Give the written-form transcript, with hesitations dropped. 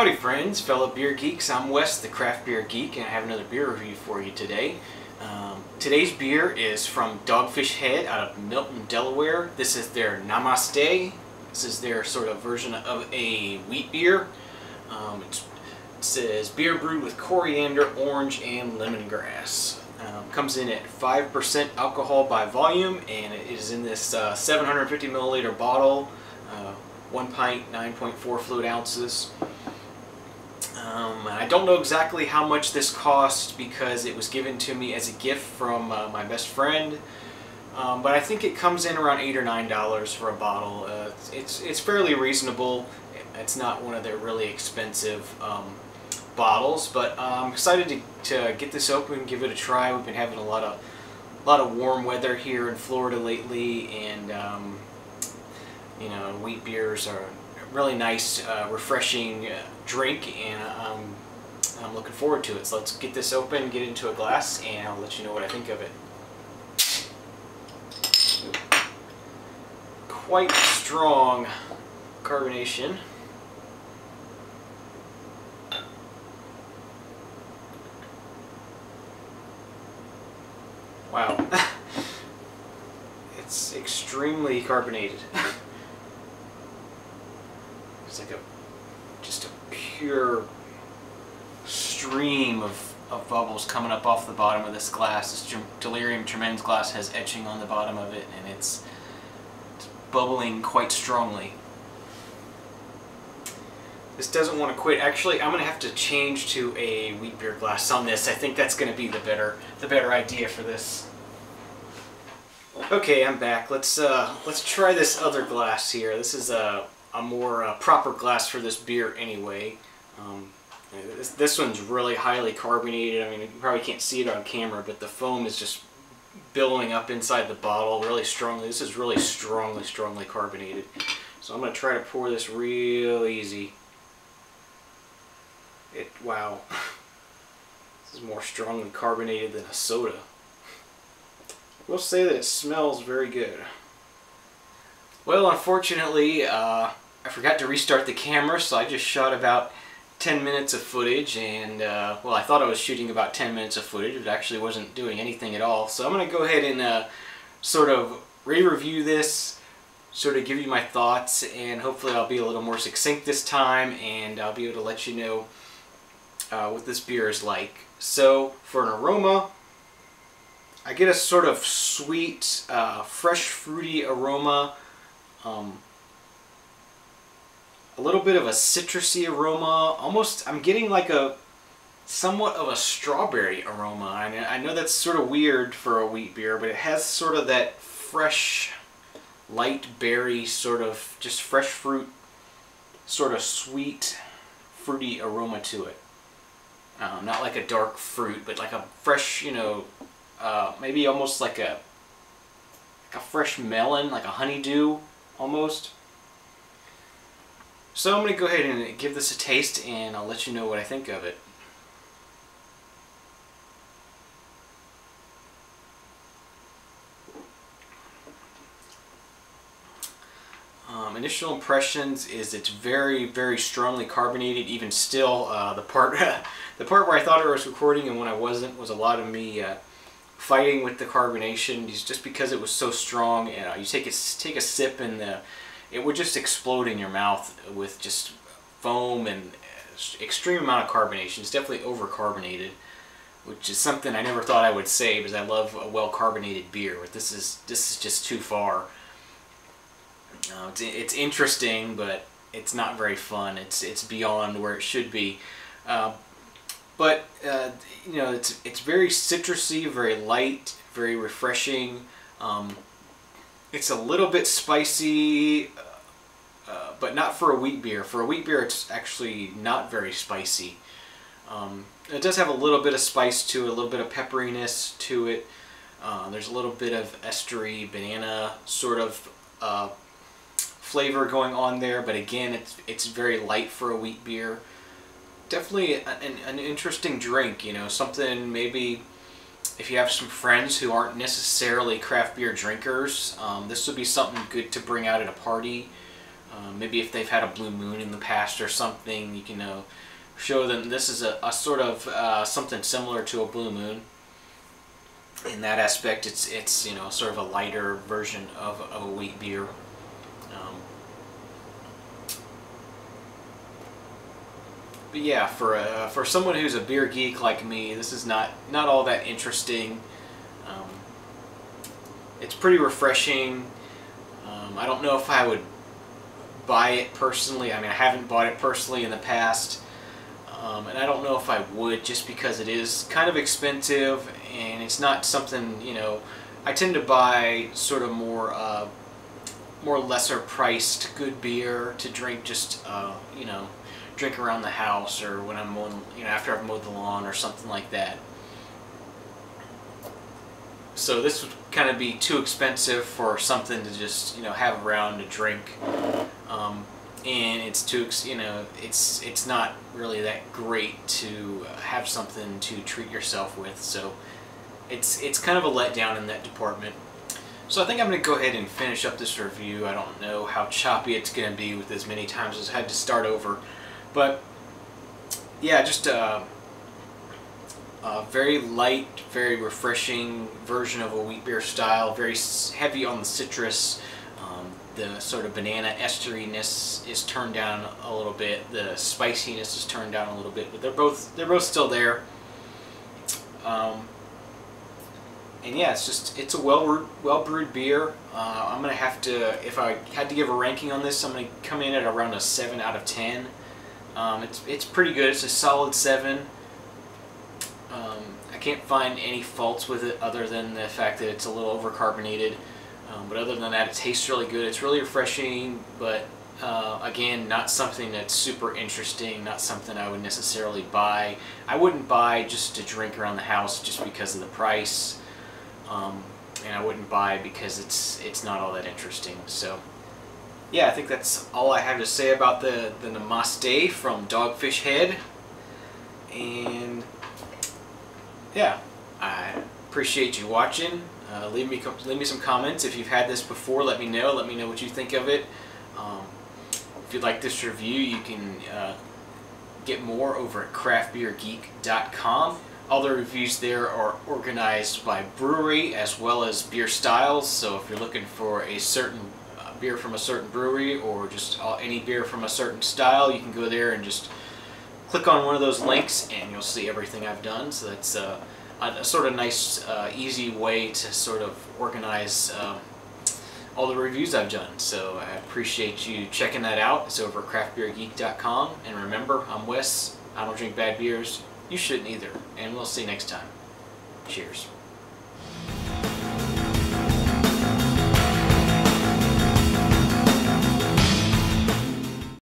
Howdy friends, fellow beer geeks. I'm Wes, the craft beer geek, and I have another beer review for you today. Today's beer is from Dogfish Head out of Milton, Delaware. This is their Namaste. This is their sort of version of a wheat beer. It says beer brewed with coriander, orange, and lemongrass. Comes in at 5% alcohol by volume, and it is in this 750 milliliter bottle, 1 pint, 9.4 fluid ounces. I don't know exactly how much this cost because it was given to me as a gift from my best friend, but I think it comes in around $8 or $9 for a bottle. It's fairly reasonable. It's not one of their really expensive bottles, but I'm excited to get this open and give it a try. We've been having a lot of warm weather here in Florida lately, and you know, wheat beers are a really nice, refreshing drink, and I'm looking forward to it. So let's get this open, get it into a glass, and I'll let you know what I think of it. Quite strong carbonation. Wow. It's extremely carbonated. It's like just a pure stream of bubbles coming up off the bottom of this glass. This Delirium Tremens glass has etching on the bottom of it, and it's bubbling quite strongly. This doesn't want to quit. Actually, I'm going to have to change to a wheat beer glass on this. I think that's going to be the better idea for this. Okay, I'm back. Let's try this other glass here. This is a more proper glass for this beer anyway. This one's really highly carbonated. I mean, you probably can't see it on camera, but the foam is just billowing up inside the bottle really strongly. This is really strongly carbonated. So I'm going to try to pour this real easy. Wow. This is more strongly carbonated than a soda. I will say that it smells very good. Well, unfortunately, I forgot to restart the camera, so I just shot about 10 minutes of footage, and well, I thought I was shooting about 10 minutes of footage. It actually wasn't doing anything at all. So I'm going to go ahead and sort of re-review this, sort of give you my thoughts, and hopefully I'll be a little more succinct this time, and I'll be able to let you know what this beer is like. So for an aroma, I get a sort of sweet, fresh fruity aroma, a little bit of a citrusy aroma. Almost, I'm getting like somewhat of a strawberry aroma. I know that's sort of weird for a wheat beer, but it has sort of that fresh, light berry, sort of just fresh fruit, sort of sweet, fruity aroma to it. Not like a dark fruit, but like a fresh, you know, maybe almost like a fresh melon, like a honeydew almost. So I'm going to go ahead and give this a taste, and I'll let you know what I think of it. Initial impressions is it's very strongly carbonated. Even still, the part where I thought I was recording and when I wasn't was a lot of me fighting with the carbonation, just because it was so strong. And you take a sip, and it would just explode in your mouth with just foam and extreme amount of carbonation. It's definitely over-carbonated, which is something I never thought I would say because I love a well-carbonated beer. But this is just too far. It's interesting, but it's not very fun. It's beyond where it should be. But you know, it's very citrusy, very light, very refreshing. It's a little bit spicy, but not for a wheat beer. For a wheat beer, it's actually not very spicy. It does have a little bit of spice to it, a little bit of pepperiness to it. There's a little bit of estery, banana sort of flavor going on there, but again, it's very light for a wheat beer. Definitely an interesting drink, you know, something maybe if you have some friends who aren't necessarily craft beer drinkers, this would be something good to bring out at a party. Maybe if they've had a Blue Moon in the past or something, you can show them this is a sort of something similar to a Blue Moon. In that aspect, it's sort of a lighter version of a wheat beer. But yeah, for someone who's a beer geek like me, this is not all that interesting. It's pretty refreshing. I don't know if I would buy it personally. I mean, I haven't bought it personally in the past, and I don't know if I would, just because it is kind of expensive and it's not something, I tend to buy sort of more lesser priced good beer to drink, just drink around the house, or when I'm mowing, after I've mowed the lawn or something like that. So this would kind of be too expensive for something to just have around to drink, and it's too it's not really that great to have something to treat yourself with. So it's kind of a letdown in that department. So I think I'm going to go ahead and finish up this review. I don't know how choppy it's going to be with as many times as I had to start over, but yeah, just a very light, very refreshing version of a wheat beer style. Very heavy on the citrus. The sort of banana esteriness is turned down a little bit. The spiciness is turned down a little bit, but they're both still there. And yeah, it's a well brewed beer. I'm gonna have to, if I had to give a ranking on this, I'm gonna come in at around a 7 out of 10. It's pretty good. It's a solid 7. I can't find any faults with it other than the fact that it's a little overcarbonated. But other than that, it tastes really good. It's really refreshing, but again, not something that's super interesting, not something I would necessarily buy. I wouldn't buy just to drink around the house just because of the price, and I wouldn't buy because it's not all that interesting. So yeah, I think that's all I have to say about the Namaste from Dogfish Head. And yeah, I appreciate you watching. Leave me some comments if you've had this before. Let me know what you think of it. If you'd like this review, you can get more over at craftbeergeek.com. All the reviews there are organized by brewery as well as beer styles. So if you're looking for a certain beer from a certain brewery, or just any beer from a certain style, you can go there and just click on one of those links and you'll see everything I've done. So that's a sort of nice, easy way to sort of organize all the reviews I've done. So I appreciate you checking that out. It's over at craftbeergeek.com. And remember, I'm Wes. I don't drink bad beers. You shouldn't either. And we'll see you next time. Cheers.